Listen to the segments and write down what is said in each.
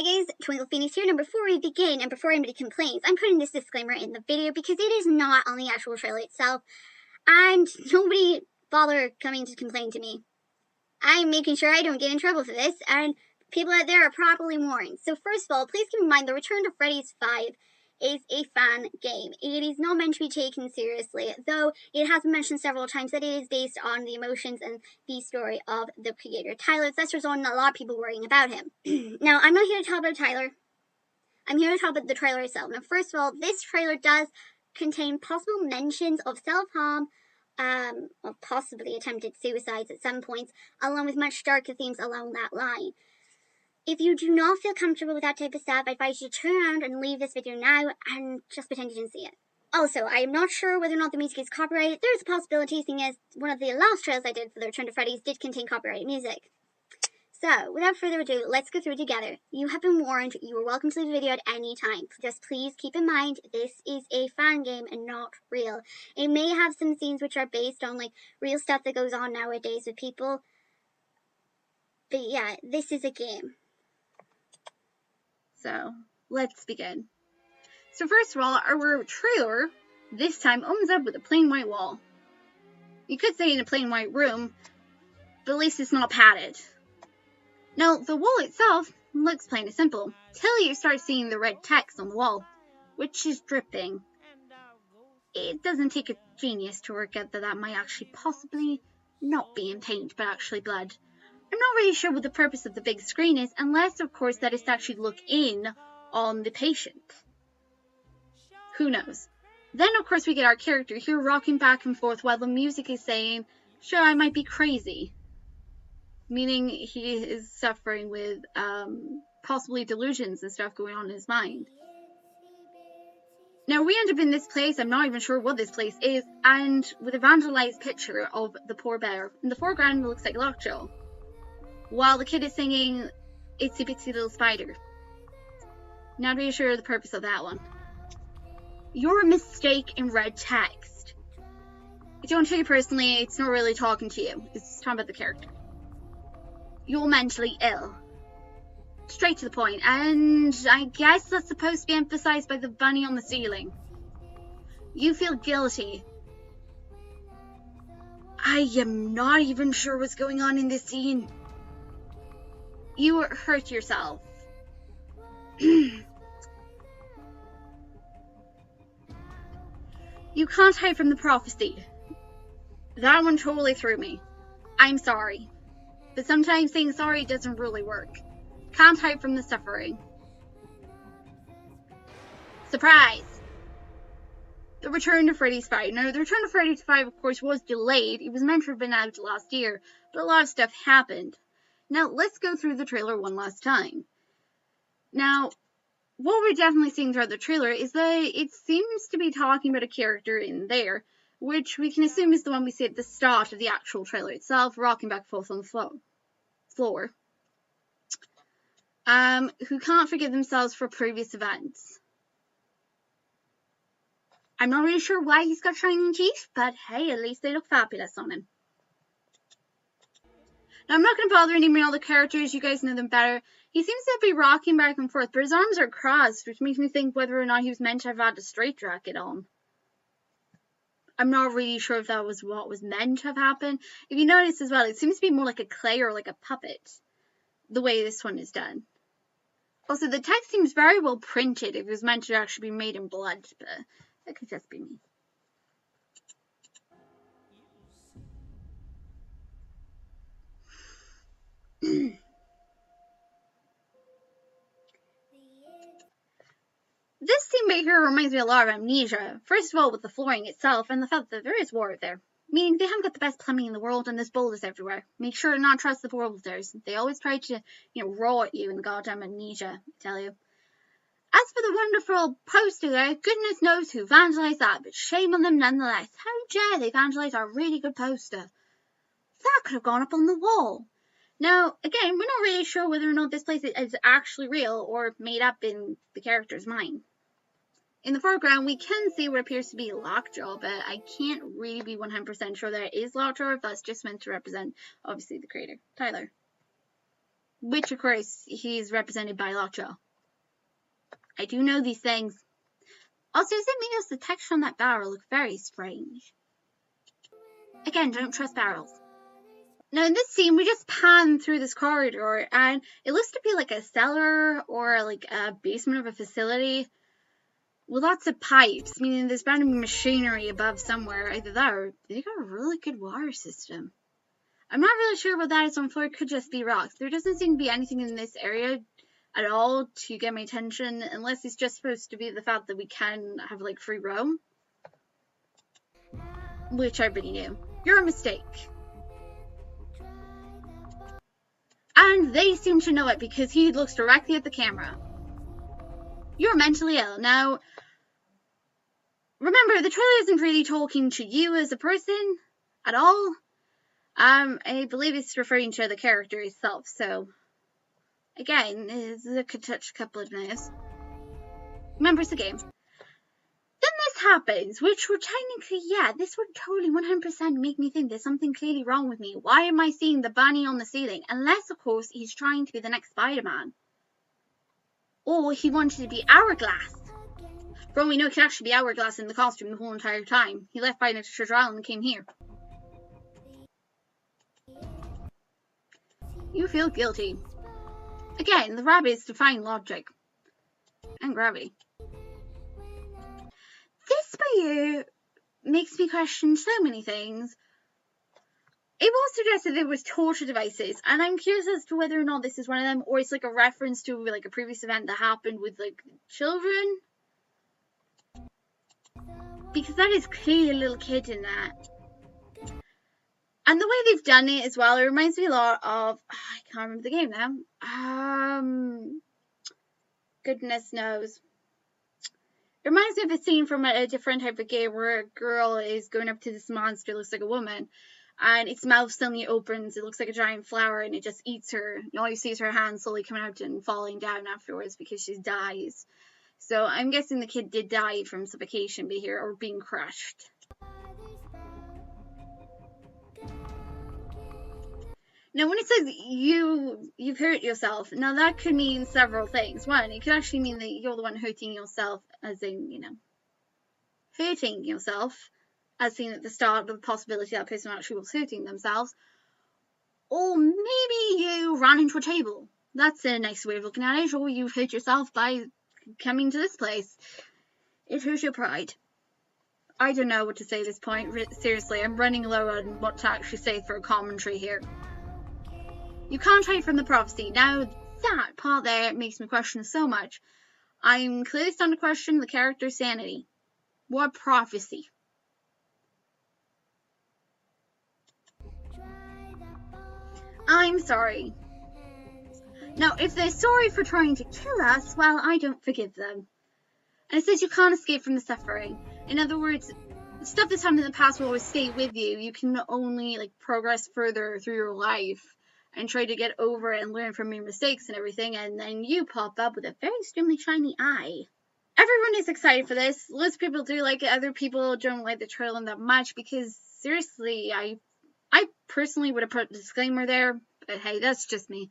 Hi guys, TwinklePhoenix here. Now before we begin and before anybody complains, I'm putting this disclaimer in the video because it is not on the actual trailer itself, and nobody bother coming to complain to me. I'm making sure I don't get in trouble for this, and people out there are properly warned. So first of all, please keep in mind the Return to Freddys 5 is a fan game. It is not meant to be taken seriously, though it has been mentioned several times that it is based on the emotions and the story of the creator, Tyler. That's resulting in a lot of people worrying about him. Now, I'm not here to talk about Tyler. I'm here to talk about the trailer itself. Now, first of all, this trailer does contain possible mentions of self-harm, or possibly attempted suicides at some points, along with much darker themes along that line. If you do not feel comfortable with that type of stuff, I advise you to turn around and leave this video now and just pretend you didn't see it. Also, I am not sure whether or not the music is copyrighted. There's a possibility, seeing as one of the last trailers I did for the Return to Freddys did contain copyrighted music. So, without further ado, let's go through it together. You have been warned. You are welcome to leave the video at any time. Just please keep in mind, this is a fan game and not real. It may have some scenes which are based on, like, real stuff that goes on nowadays with people. But yeah, this is a game. So, let's begin. So first of all, our trailer this time opens up with a plain white wall. You could say in a plain white room, but at least it's not padded. Now, the wall itself looks plain and simple, till you start seeing the red text on the wall, which is dripping. It doesn't take a genius to work out that might actually possibly not be in paint, but actually blood. I'm not really sure what the purpose of the big screen is, unless, of course, that is to actually look in on the patient. Who knows? Then, of course, we get our character here rocking back and forth while the music is saying, sure, I might be crazy. Meaning he is suffering with possibly delusions and stuff going on in his mind. Now, we end up in this place, I'm not even sure what this place is, and with a vandalized picture of the poor bear. In the foreground, it looks like Lockjaw, while the kid is singing Itsy Bitsy Little Spider. Not really sure the purpose of that one. You're a mistake in red text. I don't take it personally, it's not really talking to you. It's talking about the character. You're mentally ill. Straight to the point, and I guess that's supposed to be emphasized by the bunny on the ceiling. You feel guilty. I am not even sure what's going on in this scene. You hurt yourself. You can't hide from the prophecy. That one totally threw me. I'm sorry. But sometimes saying sorry doesn't really work. Can't hide from the suffering. Surprise! The Return to Freddys 5. Now, the Return to Freddys 5, of course, was delayed. It was meant to have been out last year, but a lot of stuff happened. Now, let's go through the trailer one last time. Now, what we're definitely seeing throughout the trailer is that it seems to be talking about a character in there, which we can assume is the one we see at the start of the actual trailer itself, rocking back and forth on the floor. Who can't forgive themselves for previous events. I'm not really sure why he's got shining teeth, but hey, at least they look fabulous on him. Now, I'm not going to bother naming all the characters, you guys know them better. He seems to be rocking back and forth, but his arms are crossed, which makes me think whether or not he was meant to have had a straitjacket on. I'm not really sure if that was what was meant to have happened. If you notice as well, it seems to be more like a clay or like a puppet, the way this one is done. Also, the text seems very well printed if it was meant to actually be made in blood, but that could just be me. This scene right here reminds me a lot of Amnesia. First of all, with the flooring itself and the fact that there is water there. Meaning they haven't got the best plumbing in the world and there's boulders everywhere. Make sure to not trust the boulders. They always try to, roar at you in the goddamn Amnesia, I tell you. As for the wonderful poster there, goodness knows who vandalized that, but shame on them nonetheless. How dare they vandalize our really good poster? That could have gone up on the wall. Now, again, we're not really sure whether or not this place is actually real or made up in the character's mind. In the foreground, we can see what appears to be Lockjaw, but I can't really be 100% sure that it is Lockjaw, if that's just meant to represent, obviously, the creator, Tyler. which of course he's represented by Lockjaw. I do know these things. Also, is it because the texture on that barrel looks very strange? Again, don't trust barrels. Now in this scene, we just pan through this corridor, and it looks to be like a cellar or like a basement of a facility with lots of pipes, meaning there's bound to be machinery above somewhere. Either that or they got a really good water system. I'm not really sure what that is on the floor. It could just be rocks. There doesn't seem to be anything in this area at all to get my attention, unless it's just supposed to be the fact that we can have like free roam, which I already knew. You're a mistake. And they seem to know it because he looks directly at the camera. You're mentally ill. Now, remember, the trailer isn't really talking to you as a person at all. I believe it's referring to the character itself, so again, it could touch a couple of nerves. Remember, it's a game. Then this happens, which would technically, yeah, this would totally 100% make me think there's something clearly wrong with me. Why am I seeing the bunny on the ceiling? Unless, of course, he's trying to be the next Spider-Man. Or he wanted to be Hourglass. For all we know, it could actually be Hourglass in the costume the whole entire time. He left by an extra Island and came here. You feel guilty. Again, the rabbits define logic. And gravity. This bayou makes me question so many things. It was suggested there was torture devices, and I'm curious as to whether or not this is one of them, or it's like a reference to like a previous event that happened with like children. Because that is clearly a little kid in that. And the way they've done it as well, it reminds me a lot of, I can't remember the game now. Goodness knows. It reminds me of a scene from a different type of game where a girl is going up to this monster, looks like a woman, and its mouth suddenly opens, it looks like a giant flower, and it just eats her. And all you see is her hand slowly coming out and falling down afterwards because she dies. So I'm guessing the kid did die from suffocation here, or being crushed. Now, when it says you've hurt yourself, now that could mean several things. One, it could actually mean that you're the one hurting yourself, as in, hurting yourself, as seen at the start, with the possibility that person actually was hurting themselves. Or maybe you ran into a table. That's a nice way of looking at it. Or you hurt yourself by coming to this place. It hurts your pride. I don't know what to say at this point. Seriously, I'm running low on what to actually say for a commentary here. You can't hide from the prophecy. Now, that part there makes me question so much. I'm clearly starting to question the character's sanity. What prophecy? I'm sorry. Now, if they're sorry for trying to kill us, well, I don't forgive them. And it says you can't escape from the suffering. In other words, stuff that's happened in the past will always stay with you. You can only progress further through your life and try to get over it and learn from your mistakes and everything, and then you pop up with a very extremely shiny eye. Everyone is excited for this. Lots of people do like it. Other people don't like the trailer that much because, seriously, I personally would have put a disclaimer there, but hey, that's just me.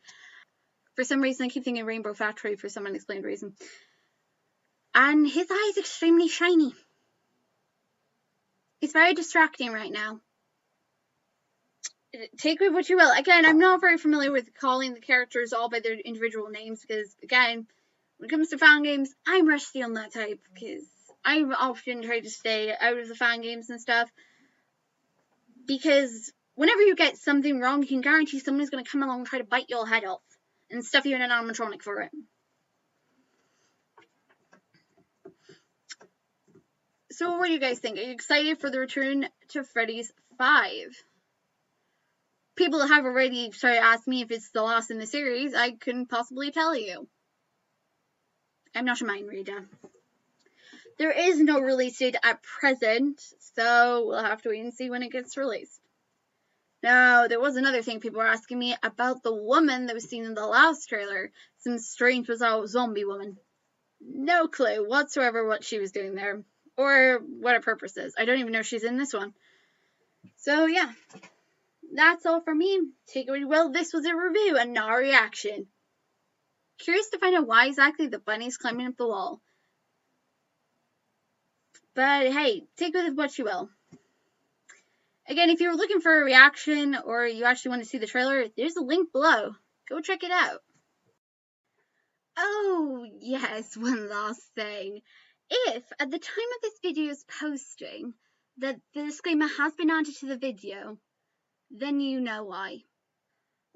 For some reason, I keep thinking Rainbow Factory for some unexplained reason. And his eye is extremely shiny. It's very distracting right now. Take with what you will. Again, I'm not very familiar with calling the characters all by their individual names because, again, when it comes to fan games, I'm rusty on that type because I often try to stay out of the fan games and stuff because whenever you get something wrong, you can guarantee someone's going to come along and try to bite your head off and stuff you in an animatronic for it. So what do you guys think? Are you excited for the return to Freddys 5? People have already started asking me if it's the last in the series. I couldn't possibly tell you. I'm not a mind reader. There is no release date at present, so we'll have to wait and see when it gets released. Now, there was another thing people were asking me about the woman that was seen in the last trailer. Some strange, bizarre zombie woman. No clue whatsoever what she was doing there, or what her purpose is. I don't even know if she's in this one. So, yeah. that's all from me. Take it well, this was a review and not a reaction. Curious to find out why exactly the bunny's climbing up the wall. But hey, take with it what you will. Again, if you're looking for a reaction or you actually want to see the trailer, there's a link below. Go check it out. Oh, yes, one last thing. If, at the time of this video's posting, that the disclaimer has been added to the video, then you know why.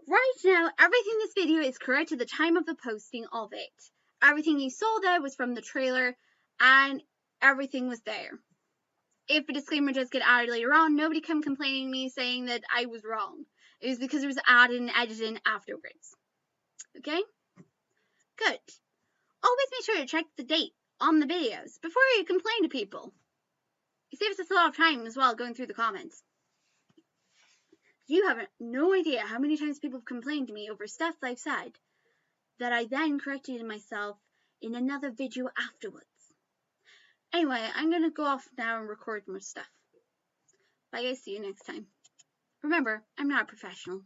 Right now, everything in this video is correct at the time of the posting of it. Everything you saw there was from the trailer, and everything was there. If a disclaimer does get added later on, nobody come complaining to me saying that I was wrong. It was because it was added and edited afterwards. Okay? Good. Always make sure to check the date on the videos before you complain to people. It saves us a lot of time as well going through the comments. You have no idea how many times people have complained to me over stuff I've said that I then corrected myself in another video afterwards. Anyway, I'm going to go off now and record more stuff. Bye guys, see you next time. Remember, I'm not a professional.